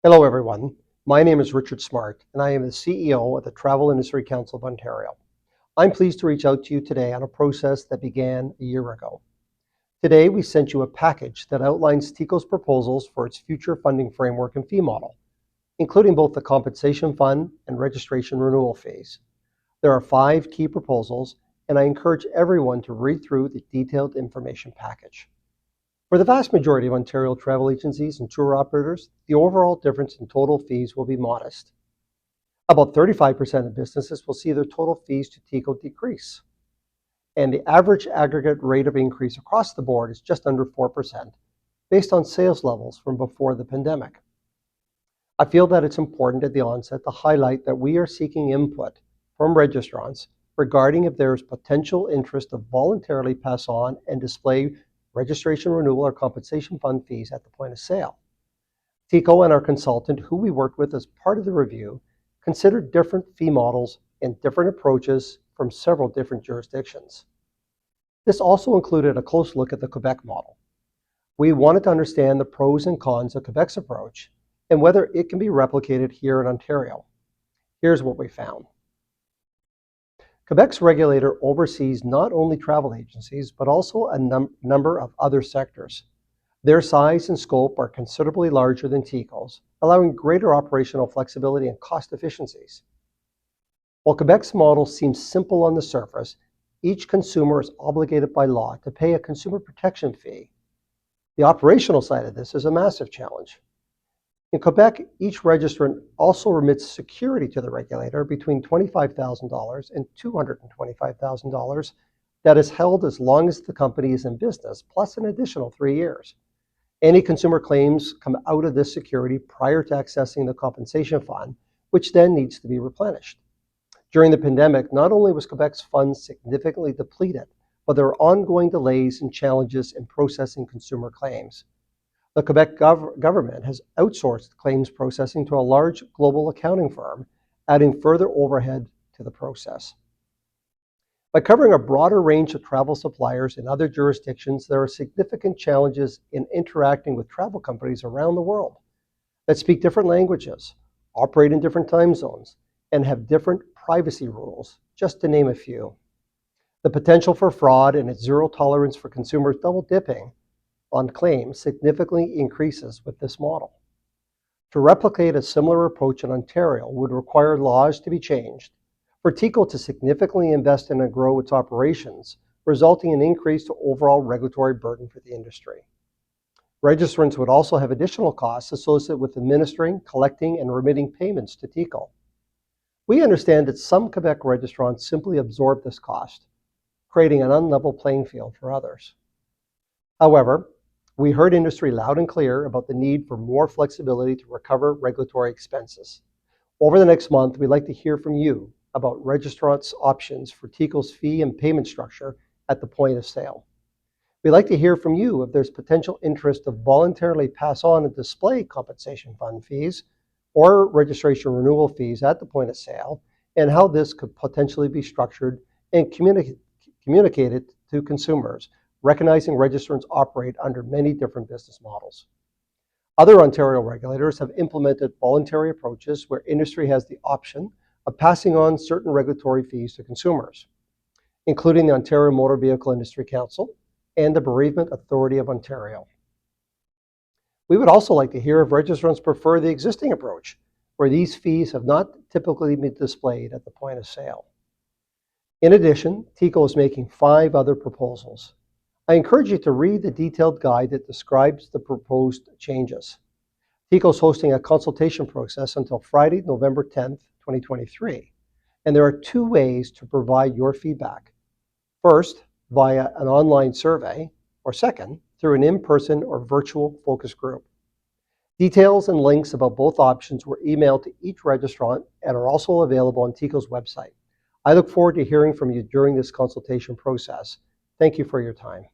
Hello everyone, my name is Richard Smart and I am the CEO of the Travel Industry Council of Ontario. I'm pleased to reach out to you today on a process that began a year ago. Today we sent you a package that outlines TICO's proposals for its future funding framework and fee model, including both the compensation fund and registration renewal fees. There are 5 key proposals and I encourage everyone to read through the detailed information package. For the vast majority of Ontario travel agencies and tour operators, the overall difference in total fees will be modest. About 35% of businesses will see their total fees to TICO decrease, and the average aggregate rate of increase across the board is just under 4%, based on sales levels from before the pandemic. I feel that it's important at the onset to highlight that we are seeking input from registrants regarding if there is potential interest to voluntarily pass on and display registration renewal or compensation fund fees at the point of sale. TICO and our consultant, who we worked with as part of the review, considered different fee models and different approaches from several different jurisdictions. This also included a close look at the Quebec model. We wanted to understand the pros and cons of Quebec's approach and whether it can be replicated here in Ontario. Here's what we found. Quebec's regulator oversees not only travel agencies, but also a number of other sectors. Their size and scope are considerably larger than TICO's, allowing greater operational flexibility and cost efficiencies. While Quebec's model seems simple on the surface, each consumer is obligated by law to pay a consumer protection fee. The operational side of this is a massive challenge. In Quebec, each registrant also remits security to the regulator between $25,000 and $225,000 that is held as long as the company is in business, plus an additional 3 years. Any consumer claims come out of this security prior to accessing the compensation fund, which then needs to be replenished. During the pandemic, not only was Quebec's funds significantly depleted, but there were ongoing delays and challenges in processing consumer claims. The Quebec government has outsourced claims processing to a large global accounting firm, adding further overhead to the process. By covering a broader range of travel suppliers in other jurisdictions, there are significant challenges in interacting with travel companies around the world that speak different languages, operate in different time zones, and have different privacy rules, just to name a few. The potential for fraud and its zero tolerance for consumers double dipping on claims significantly increases with this model. To replicate a similar approach in Ontario would require laws to be changed, for TICO to significantly invest in and grow its operations, resulting in increased overall regulatory burden for the industry. Registrants would also have additional costs associated with administering, collecting, and remitting payments to TICO. We understand that some Quebec registrants simply absorb this cost, creating an unlevel playing field for others. However, we heard industry loud and clear about the need for more flexibility to recover regulatory expenses. Over the next month, we'd like to hear from you about registrants' options for TICO's fee and payment structure at the point of sale. We'd like to hear from you if there's potential interest to voluntarily pass on and display compensation fund fees or registration renewal fees at the point of sale, and how this could potentially be structured and communicated to consumers, recognizing registrants operate under many different business models. Other Ontario regulators have implemented voluntary approaches where industry has the option of passing on certain regulatory fees to consumers, including the Ontario Motor Vehicle Industry Council and the Bereavement Authority of Ontario. We would also like to hear if registrants prefer the existing approach, where these fees have not typically been displayed at the point of sale. In addition, TICO is making 5 other proposals. I encourage you to read the detailed guide that describes the proposed changes. TICO is hosting a consultation process until Friday, November 10th, 2023. And there are 2 ways to provide your feedback. First, via an online survey, or second, through an in-person or virtual focus group. Details and links about both options were emailed to each registrant and are also available on TICO's website. I look forward to hearing from you during this consultation process. Thank you for your time.